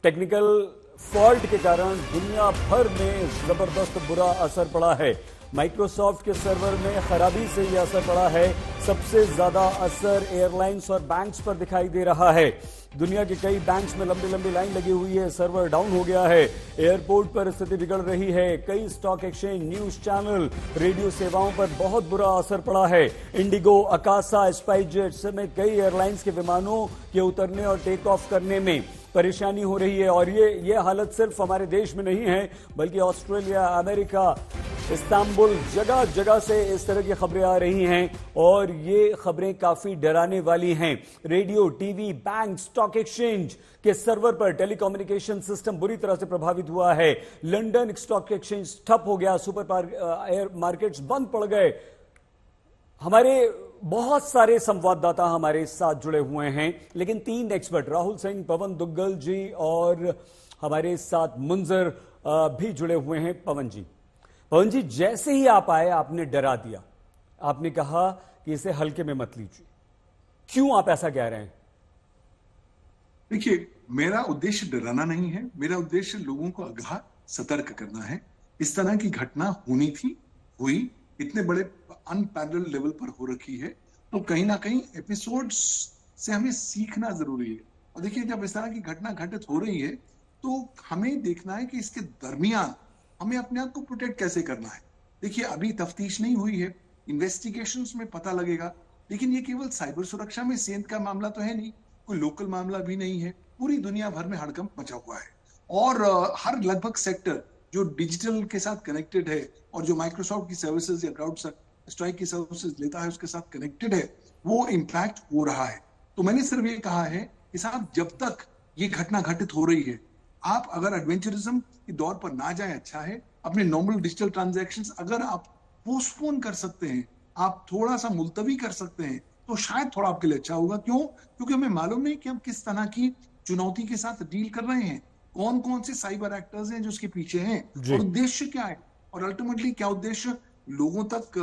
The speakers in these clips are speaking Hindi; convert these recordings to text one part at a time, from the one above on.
टेक्निकल फॉल्ट के कारण दुनिया भर में जबरदस्त बुरा असर पड़ा है। माइक्रोसॉफ्ट के सर्वर में खराबी से यह असर पड़ा है। सबसे ज्यादा असर एयरलाइंस और बैंक्स पर दिखाई दे रहा है। दुनिया के कई बैंक्स में लंबी लंबी लाइन लगी हुई है, सर्वर डाउन हो गया है। एयरपोर्ट पर स्थिति बिगड़ रही है। कई stock exchange, news channel, radio सेवाओं पर बहुत बुरा असर पड़ा है। इंडिगो, अकासा, स्पाइसजेट समेत कई एयरलाइंस के विमानों के उतरने और टेक ऑफ करने में परेशानी हो रही है। और ये हालत सिर्फ हमारे देश में नहीं है, बल्कि ऑस्ट्रेलिया, अमेरिका, इस्तांबुल, जगह जगह से इस तरह की खबरें आ रही हैं और ये खबरें काफी डराने वाली हैं। Radio, TV, bank, stock exchange के सर्वर पर टेलीकम्युनिकेशन सिस्टम बुरी तरह से प्रभावित हुआ है। लंदन स्टॉक एक्सचेंज ठप हो गया, सुपर मार्केट्स बंद पड़ गए। हमारे बहुत सारे संवाददाता हमारे साथ जुड़े हुए हैं, लेकिन 3 एक्सपर्ट राहुल सिंह, पवन दुग्गल जी और हमारे साथ मुंजर भी जुड़े हुए हैं। पवन जी, जैसे ही आप आए आपने डरा दिया। आपने कहा कि इसे हल्के में मत लीजिए। क्यों आप ऐसा कह रहे हैं? देखिए, मेरा उद्देश्य डराना नहीं है। मेरा उद्देश्य लोगों को आगाह, सतर्क करना है। इस तरह की घटना होनी थी, हुई, इतने बड़े अनपैरेलल लेवल पर हो रखी है, तो कहीं ना कहीं एपिसोड्स से हमें सीखना जरूरी है। और देखिए, जब इस तरह की घटना घटित हो रही है तो हमें देखना है कि इसके दरमियान हमें अपने आप को प्रोटेक्ट कैसे करना है। देखिए, अभी तफ्तीश नहीं हुई है, इन्वेस्टिगेशंस में पता लगेगा, लेकिन ये केवल साइबर सुरक्षा में सेंध का मामला तो है नहीं, कोई लोकल मामला भी नहीं है। पूरी दुनिया भर में हड़कंप मचा हुआ है और हर लगभग सेक्टर जो डिजिटल के साथ कनेक्टेड है और जो माइक्रोसॉफ्ट की सर्विसेज या क्राउड स्ट्राइक की सर्विसेज लेता है उसके साथ कनेक्टेड है, वो इम्पैक्ट हो रहा है। तो मैंने सिर्फ ये कहा है कि साहब, जब तक ये घटना घटित हो रही है, आप अगर एडवेंचरिज्म के दौर पर ना जाए अच्छा है। अपने नॉर्मल डिजिटल ट्रांजैक्शंस अगर आप पोस्टपोन कर सकते हैं, आप थोड़ा सा मुलतवी कर सकते हैं, तो शायद थोड़ा आपके लिए अच्छा होगा। क्यों? क्योंकि हमें मालूम नहीं कि हम किस तरह की चुनौती के साथ डील कर रहे हैं, कौन कौन से साइबर एक्टर्स हैं जो उसके पीछे हैं और उद्देश्य क्या है, और अल्टीमेटली क्या उद्देश्य लोगों तक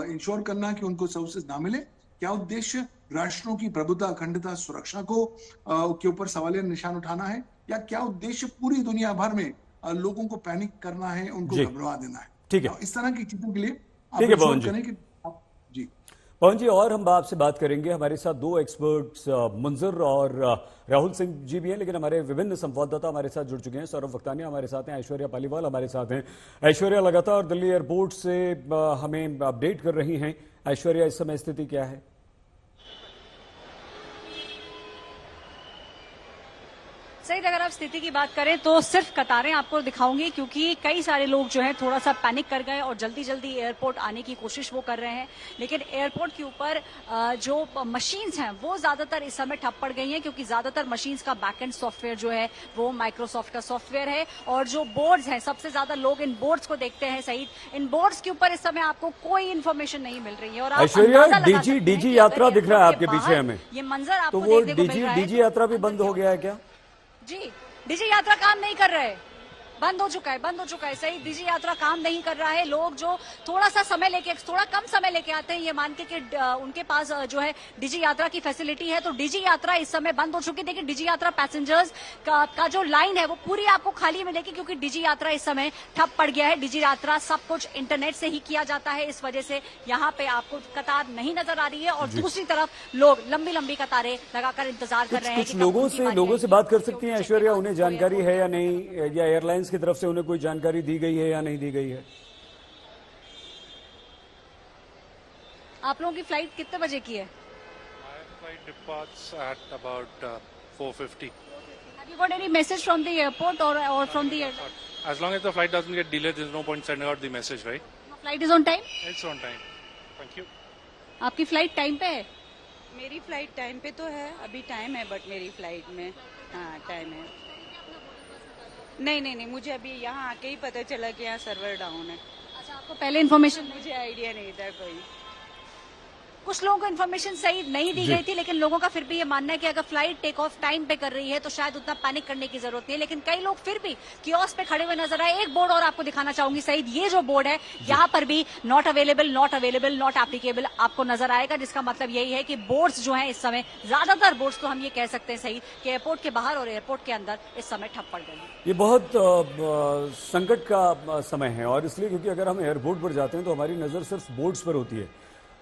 इंश्योर करना कि उनको सर्विसेज ना मिले, क्या उद्देश्य राष्ट्रों की प्रभुता, अखंडता, सुरक्षा को के ऊपर सवालिया निशान उठाना है, या क्या उद्देश्य पूरी दुनिया भर में लोगों को पैनिक करना है, उनको घबरा देना है। ठीक है, इस तरह की चीजों के लिए आप पवन जी। करें कि जी पवन जी, और हम आपसे बात करेंगे। हमारे साथ 2 एक्सपर्ट्स मुंजर और राहुल सिंह जी भी हैं, लेकिन हमारे विभिन्न संवाददाता हमारे साथ जुड़ चुके हैं। सौरभ वक्तानिया हमारे साथ हैं, ऐश्वर्या पालीवाल हमारे साथ हैं। ऐश्वर्या लगातार दिल्ली एयरपोर्ट से हमें अपडेट कर रही हैं। ऐश्वर्या, इस समय स्थिति क्या है? सही, अगर आप स्थिति की बात करें तो सिर्फ कतारें आपको दिखाऊंगी, क्योंकि कई सारे लोग जो हैं थोड़ा सा पैनिक कर गए और जल्दी जल्दी एयरपोर्ट आने की कोशिश वो कर रहे हैं। लेकिन एयरपोर्ट के ऊपर जो मशीन्स हैं वो ज्यादातर इस समय ठप पड़ गई हैं, क्योंकि ज्यादातर मशीन्स का बैकएंड सॉफ्टवेयर जो है वो माइक्रोसॉफ्ट का सॉफ्टवेयर है। और जो बोर्ड्स हैं, सबसे ज्यादा लोग इन बोर्ड्स को देखते हैं। सही, इन बोर्ड्स के ऊपर इस समय आपको कोई इन्फॉर्मेशन नहीं मिल रही है। और ऐश्वर्या, डीजी यात्रा दिख रहा है आपके पीछे हमें, ये मंजर आपको तो वो देखने को मिल रहा है। डीजी यात्रा भी बंद हो गया है क्या? जी, डीजी यात्रा काम नहीं कर रहे, बंद हो चुका है। सही, डीजी यात्रा काम नहीं कर रहा है। लोग जो थोड़ा कम समय लेके आते हैं, ये मान के कि उनके पास जो है डीजी यात्रा की फैसिलिटी है, तो डीजी यात्रा इस समय बंद हो चुकी है। देखिए, डीजी यात्रा पैसेंजर्स का जो लाइन है वो पूरी आपको खाली मिलेगी, क्योंकि डीजी यात्रा इस समय ठप पड़ गया है। डीजी यात्रा सब कुछ इंटरनेट से ही किया जाता है, इस वजह से यहाँ पे आपको कतार नहीं नजर आ रही है। और दूसरी तरफ लोग लंबी लंबी कतारें लगाकर इंतजार कर रहे हैं। कुछ लोगों से बात कर सकती हैं ऐश्वर्या, उन्हें जानकारी है या नहीं, या एयरलाइंस की तरफ से उन्हें कोई जानकारी दी गई है या नहीं दी गई है? आप लोगों की फ्लाइट कितने बजे की है? Flight departs at about 4:50. Have you got any message from the airport or from the airline? As long as the flight doesn't get delayed, there's no point sending out the message, right? Flight is on time? It's on time. Thank you. आपकी फ्लाइट टाइम पे है? मेरी फ्लाइट टाइम पे तो है, अभी टाइम है, बट मेरी फ्लाइट में टाइम है। नहीं, मुझे अभी यहाँ आके ही पता चला कि यहाँ सर्वर डाउन है। अच्छा, आपको पहले इन्फॉर्मेशन? मुझे आइडिया नहीं था कोई। कुछ लोगों को इन्फॉर्मेशन सही नहीं दी गई थी, लेकिन लोगों का फिर भी ये मानना है कि अगर फ्लाइट टेक ऑफ टाइम पे कर रही है तो शायद उतना पैनिक करने की जरूरत नहीं है। लेकिन कई लोग फिर भी कियोस्क पे खड़े हुए नजर आए। एक बोर्ड और आपको दिखाना चाहूंगी सईद, ये जो बोर्ड है यहाँ पर भी not available, not available, not applicable आपको नजर आएगा, जिसका मतलब यही है कि बोर्ड्स जो है इस समय, ज्यादातर बोर्ड्स तो हम ये कह सकते हैं सही कि एयरपोर्ट के बाहर और एयरपोर्ट के अंदर इस समय ठप पड़ गए हैं। ये बहुत संकट का समय है, और इसलिए क्योंकि अगर हम एयरपोर्ट पर जाते हैं तो हमारी नज़र सिर्फ बोर्ड्स पर होती है,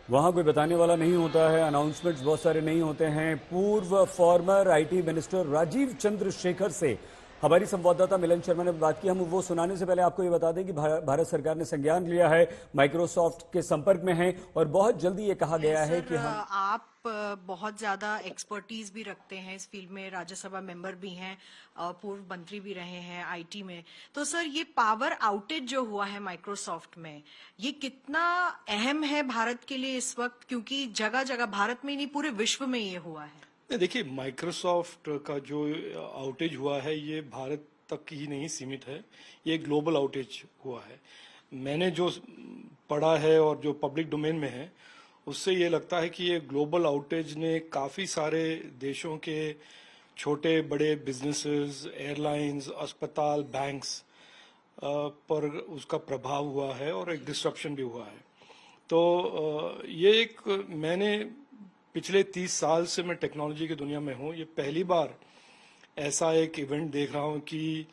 वहाँ कोई बताने वाला नहीं होता है, अनाउंसमेंट्स बहुत सारे नहीं होते हैं। पूर्व former IT minister Rajeev Chandrasekhar से हमारी संवाददाता मिलन शर्मा ने बात की। हम वो सुनाने से पहले आपको ये बता दें कि भारत सरकार ने संज्ञान लिया है, माइक्रोसॉफ्ट के संपर्क में है, और बहुत जल्दी ये कहा गया है कि हम आप बहुत ज्यादा एक्सपर्टीज भी रखते हैं इस फील्ड में, राज्यसभा मेंबर भी हैं, पूर्व मंत्री भी रहे हैं आईटी में। तो सर, ये पावर आउटेज जो हुआ है माइक्रोसॉफ्ट में, ये कितना अहम है भारत के लिए इस वक्त, क्योंकि जगह जगह भारत में ही नहीं पूरे विश्व में ये हुआ है। देखिए, माइक्रोसॉफ्ट का जो आउटेज हुआ है ये भारत तक ही नहीं सीमित है, ये ग्लोबल आउटेज हुआ है। मैंने जो पढ़ा है और जो पब्लिक डोमेन में है उससे ये लगता है कि ये ग्लोबल आउटेज ने काफ़ी सारे देशों के छोटे बड़े बिजनेसेस, एयरलाइंस, अस्पताल, बैंक्स पर उसका प्रभाव हुआ है और एक डिस्ट्रप्शन भी हुआ है। तो ये एक, मैंने पिछले 30 साल से मैं टेक्नोलॉजी की दुनिया में हूँ, ये पहली बार ऐसा एक इवेंट देख रहा हूँ कि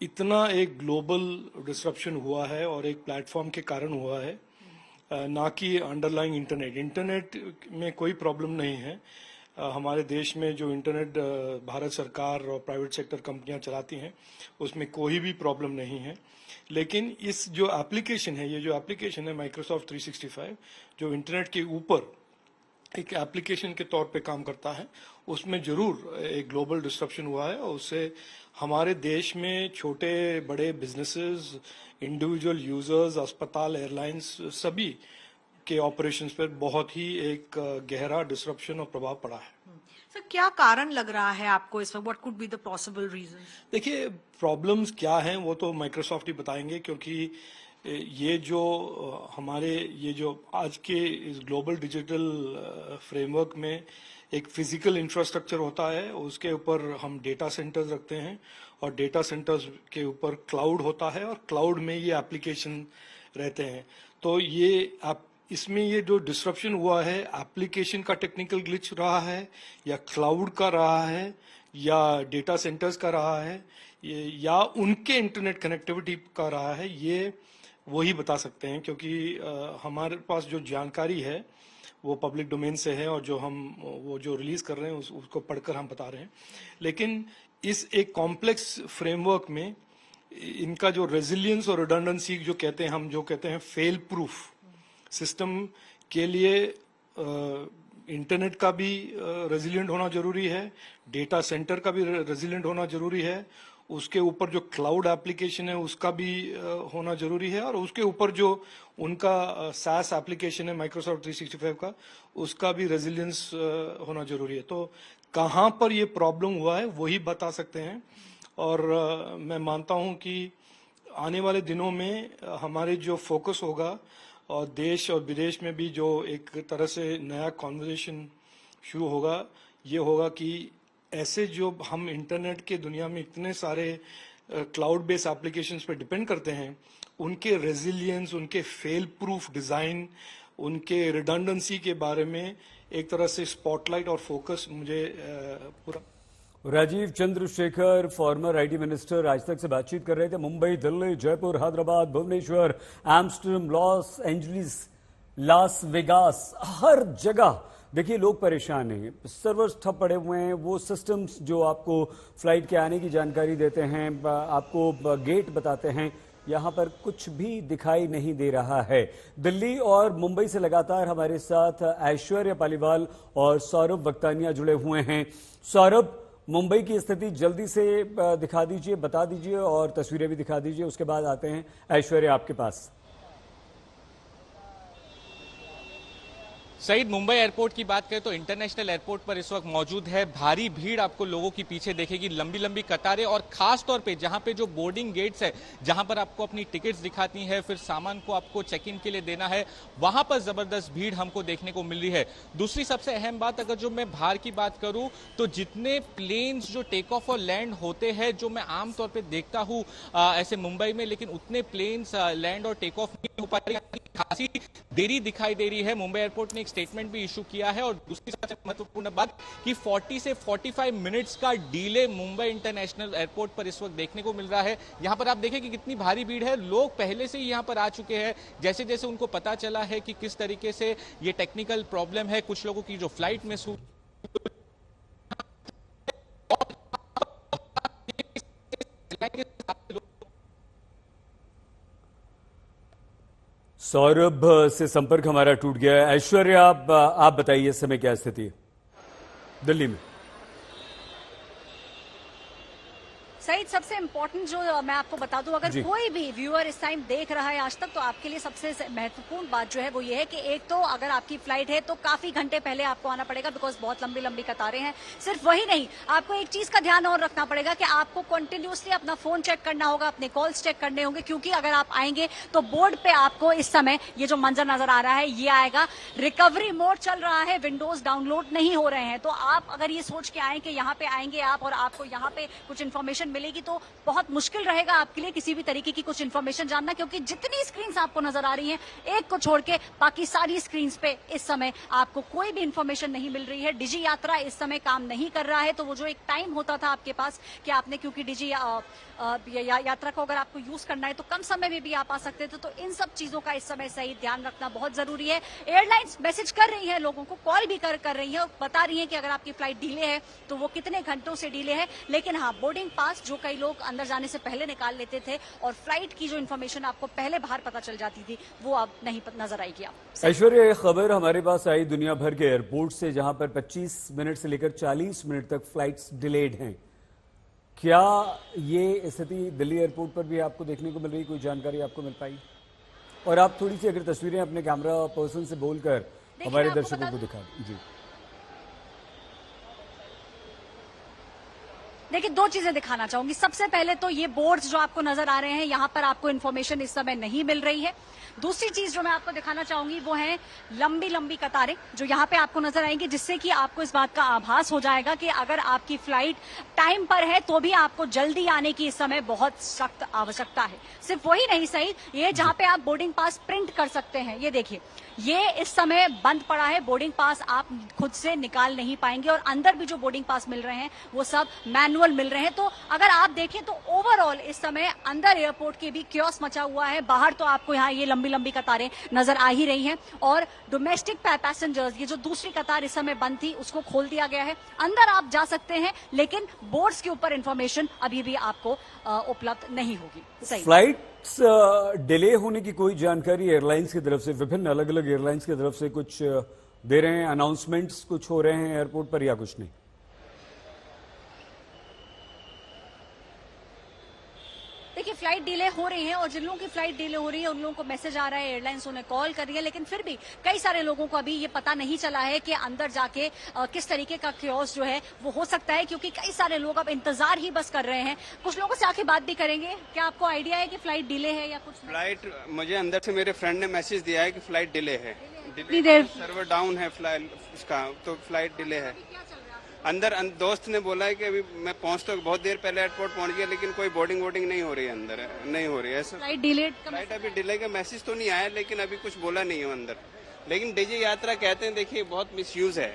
इतना एक ग्लोबल डिस्ट्रप्शन हुआ है और एक प्लेटफॉर्म के कारण हुआ है, ना कि अंडरलाइंग इंटरनेट में कोई प्रॉब्लम नहीं है। हमारे देश में जो इंटरनेट भारत सरकार और प्राइवेट सेक्टर कंपनियां चलाती हैं उसमें कोई भी प्रॉब्लम नहीं है, लेकिन इस जो एप्लीकेशन है, ये जो एप्लीकेशन है माइक्रोसॉफ्ट 365, जो इंटरनेट के ऊपर एक एप्लीकेशन के तौर पे काम करता है, उसमें जरूर एक ग्लोबल डिस्ट्रप्शन हुआ है और उससे हमारे देश में छोटे बड़े बिजनेसेस, इंडिविजुअल यूजर्स, अस्पताल, एयरलाइंस, सभी के ऑपरेशंस पर बहुत ही एक गहरा डिस्ट्रप्शन और प्रभाव पड़ा है। सर, क्या कारण लग रहा है आपको इस वक्त? What could be the possible reasons? देखिए, प्रॉब्लम्स क्या हैं वो तो माइक्रोसॉफ्ट ही बताएंगे, क्योंकि ये जो हमारे ये जो आज के इस ग्लोबल डिजिटल फ्रेमवर्क में एक फिजिकल इंफ्रास्ट्रक्चर होता है, उसके ऊपर हम डेटा सेंटर्स रखते हैं और डेटा सेंटर्स के ऊपर क्लाउड होता है और क्लाउड में ये एप्लीकेशन रहते हैं। तो ये इसमें ये जो डिस्ट्रप्शन हुआ है, एप्लीकेशन का टेक्निकल ग्लिच रहा है या क्लाउड का रहा है या डेटा सेंटर्स का रहा है या उनके इंटरनेट कनेक्टिविटी का रहा है, ये वही बता सकते हैं, क्योंकि हमारे पास जो जानकारी है वो पब्लिक डोमेन से है और वो जो रिलीज कर रहे हैं उसको पढ़कर हम बता रहे हैं। लेकिन इस एक कॉम्प्लेक्स फ्रेमवर्क में इनका जो रेजिलियंस और रिडंडेंसी जो कहते हैं, हम जो कहते हैं फेल प्रूफ सिस्टम के लिए इंटरनेट का भी रेजिलियंट होना जरूरी है, डेटा सेंटर का भी रेजिलियंट होना जरूरी है, उसके ऊपर जो क्लाउड एप्लीकेशन है उसका भी होना जरूरी है और उसके ऊपर जो उनका SaaS एप्लीकेशन है माइक्रोसॉफ्ट 365 का, उसका भी रेजिलियंस होना जरूरी है। तो कहाँ पर ये प्रॉब्लम हुआ है वही बता सकते हैं और मैं मानता हूँ कि आने वाले दिनों में हमारे जो फोकस होगा और देश और विदेश में भी जो एक तरह से नया कॉन्वर्सेशन शुरू होगा, ये होगा कि ऐसे जो हम इंटरनेट के दुनिया में इतने सारे क्लाउड बेस्ड एप्लीकेशंस पे डिपेंड करते हैं, उनके रेजिलियंस, उनके फेल प्रूफ डिज़ाइन, उनके रिडंडेंसी के बारे में एक तरह से स्पॉटलाइट और फोकस मुझे पूरा। Rajeev Chandrasekhar former IT minister Aaj Tak से बातचीत कर रहे थे। Mumbai, Delhi, Jaipur, Hyderabad, Bhubaneswar, Amsterdam, Los Angeles, Las Vegas, हर जगह देखिए लोग परेशान हैं, सर्वर्स ठप पड़े हुए हैं। वो सिस्टम्स जो आपको फ्लाइट के आने की जानकारी देते हैं, आपको गेट बताते हैं, यहाँ पर कुछ भी दिखाई नहीं दे रहा है। दिल्ली और मुंबई से लगातार हमारे साथ ऐश्वर्या पालीवाल और सौरभ वक्तानिया जुड़े हुए हैं। सौरभ, मुंबई की स्थिति जल्दी से दिखा दीजिए, बता दीजिए और तस्वीरें भी दिखा दीजिए, उसके बाद आते हैं ऐश्वर्या आपके पास। सईद, मुंबई एयरपोर्ट की बात करें तो इंटरनेशनल एयरपोर्ट पर इस वक्त मौजूद है भारी भीड़, आपको लोगों की पीछे देखेगी, लंबी लंबी कतारें, और खास तौर पे जहां पे जो बोर्डिंग गेट्स है, जहां पर आपको अपनी टिकट्स दिखाती है, फिर सामान को आपको चेक इन के लिए देना है, वहां पर जबरदस्त भीड़ हमको देखने को मिल रही है। दूसरी सबसे अहम बात, अगर जो मैं बाहर की बात करूं तो जितने प्लेन्स जो टेक ऑफ और लैंड होते हैं, जो मैं आमतौर पर देखता हूं ऐसे मुंबई में, लेकिन उतने प्लेन्स लैंड और टेक ऑफ नहीं हो पा रही, खासी देरी दिखाई दे रही है। मुंबई एयरपोर्ट ने एक स्टेटमेंट भी इशू किया है। और दूसरी सबसे महत्वपूर्ण बात कि 40 से 45 मिनट्स का डिले मुंबई इंटरनेशनल एयरपोर्ट पर इस वक्त देखने को मिल रहा है। यहां पर आप देखें कि कितनी भारी भीड़ है, लोग पहले से ही यहां पर आ चुके हैं। जैसे जैसे उनको पता चला है कि किस तरीके से ये टेक्निकल प्रॉब्लम है, कुछ लोगों की जो फ्लाइट में सौरभ से संपर्क हमारा टूट गया है। ऐश्वर्या, आप बताइए इस समय क्या स्थिति है दिल्ली में? सईद, सबसे इंपॉर्टेंट जो मैं आपको बता दूं, अगर कोई भी व्यूअर इस टाइम देख रहा है आज तक, तो आपके लिए सबसे महत्वपूर्ण बात जो है वो ये है कि एक तो अगर आपकी फ्लाइट है तो काफी घंटे पहले आपको आना पड़ेगा, बिकॉज बहुत लंबी लंबी कतारें हैं। सिर्फ वही नहीं, आपको एक चीज का ध्यान और रखना पड़ेगा कि आपको कंटिन्यूसली अपना फोन चेक करना होगा, अपने कॉल्स चेक करने होंगे, क्योंकि अगर आप आएंगे तो बोर्ड पे आपको इस समय ये जो मंजर नजर आ रहा है ये आएगा, रिकवरी मोड चल रहा है, विंडोज डाउनलोड नहीं हो रहे हैं। तो आप अगर ये सोच के आए कि यहाँ पे आएंगे आप और आपको यहाँ पे कुछ इन्फॉर्मेशन मिलेगी, तो बहुत मुश्किल रहेगा आपके लिए किसी भी तरीके की कुछ इन्फॉर्मेशन जानना, क्योंकि जितनी स्क्रीन्स आपको नजर आ रही हैं, एक को छोड़ के बाकी सारी स्क्रीन्स पे इस समय आपको कोई भी इन्फॉर्मेशन नहीं मिल रही है। डिजी यात्रा इस समय काम नहीं कर रहा है। तो वो जो एक टाइम होता था आपके पास कि आपने, क्योंकि डिजी यात्रा को अगर आपको यूज करना है तो कम समय में भी आप आ सकते थे, तो इन सब चीजों का इस समय सही ध्यान रखना बहुत जरूरी है। एयरलाइंस मैसेज कर रही है लोगों को, कॉल भी कर रही है और बता रही है कि अगर आपकी फ्लाइट डिले है तो वो कितने घंटों से डिले है। लेकिन हाँ, बोर्डिंग पास जो कई लोग अंदर जाने से पहले निकाल लेते थे और फ्लाइट की जो इन्फॉर्मेशन आपको पहले बाहर पता चल जाती थी, वो अब नहीं नजर आएगी। आप ऐश्वर्या, खबर हमारे पास आई दुनिया भर के एयरपोर्ट से, जहां पर 25 मिनट से लेकर 40 मिनट तक फ्लाइट्स डिलेड हैं। क्या ये स्थिति दिल्ली एयरपोर्ट पर भी आपको देखने को मिल रही? कोई जानकारी आपको मिल पाई? और आप थोड़ी सी अगर तस्वीरें अपने कैमरा पर्सन से बोलकर हमारे दर्शकों को दिखा जी। देखिए, दो चीजें दिखाना चाहूंगी। सबसे पहले तो ये बोर्ड्स जो आपको नजर आ रहे हैं, यहां पर आपको इन्फॉर्मेशन इस समय नहीं मिल रही है। दूसरी चीज जो मैं आपको दिखाना चाहूंगी वो है लंबी लंबी कतारें जो यहाँ पे आपको नजर आएंगी, जिससे कि आपको इस बात का आभास हो जाएगा कि अगर आपकी फ्लाइट टाइम पर है तो भी आपको जल्दी आने की इस समय बहुत सख्त आवश्यकता है। सिर्फ वही नहीं सही, ये जहाँ पे आप बोर्डिंग पास प्रिंट कर सकते हैं, ये देखिए, ये इस समय बंद पड़ा है। बोर्डिंग पास आप खुद से निकाल नहीं पाएंगे और अंदर भी जो बोर्डिंग पास मिल रहे हैं वो सब मैनुअल मिल रहे हैं। तो अगर आप देखें तो ओवरऑल इस समय अंदर एयरपोर्ट के भी क्योस मचा हुआ है। बाहर तो आपको यहाँ ये लंबी लंबी कतारें नजर आ ही रही हैं और डोमेस्टिक पैसेंजर्स, ये जो दूसरी कतार इस समय बंद थी उसको खोल दिया गया है। अंदर आप जा सकते हैं, लेकिन बोर्ड्स के ऊपर इंफॉर्मेशन अभी भी आपको उपलब्ध नहीं होगी। सही, फ्लाइट्स डिले होने की कोई जानकारी एयरलाइंस की तरफ से, विभिन्न अलग अलग एयरलाइंस की तरफ से कुछ दे रहे हैं, अनाउंसमेंट्स कुछ हो रहे हैं एयरपोर्ट पर, या कुछ नहीं? देखिए, फ्लाइट डिले हो रही है और जिन लोगों की फ्लाइट डिले हो रही है उन लोगों को मैसेज आ रहा है, एयरलाइंस उन्हें कॉल कर रही है, लेकिन फिर भी कई सारे लोगों को अभी ये पता नहीं चला है कि अंदर जाके किस तरीके का क्योस जो है वो हो सकता है, क्योंकि कई सारे लोग अब इंतजार ही बस कर रहे हैं। कुछ लोगों से आके बात भी करेंगे। क्या आपको आइडिया है कि फ्लाइट डिले है या कुछ? फ्लाइट, मुझे अंदर से मेरे फ्रेंड ने मैसेज दिया है कि फ्लाइट डिले है, सर्वर डाउन है फ्लाइट उसका, तो फ्लाइट डिले है। अंदर दोस्त ने बोला है कि अभी मैं बहुत देर पहले एयरपोर्ट पहुंच गया, लेकिन कोई बोर्डिंग नहीं हो रही है, अंदर नहीं हो रही है। फ्लाइट डिले, फ्लाइट अभी डिले का मैसेज तो नहीं आया, लेकिन अभी कुछ बोला नहीं है अंदर। लेकिन डिजी यात्रा कहते हैं, देखिए बहुत मिसयूज है।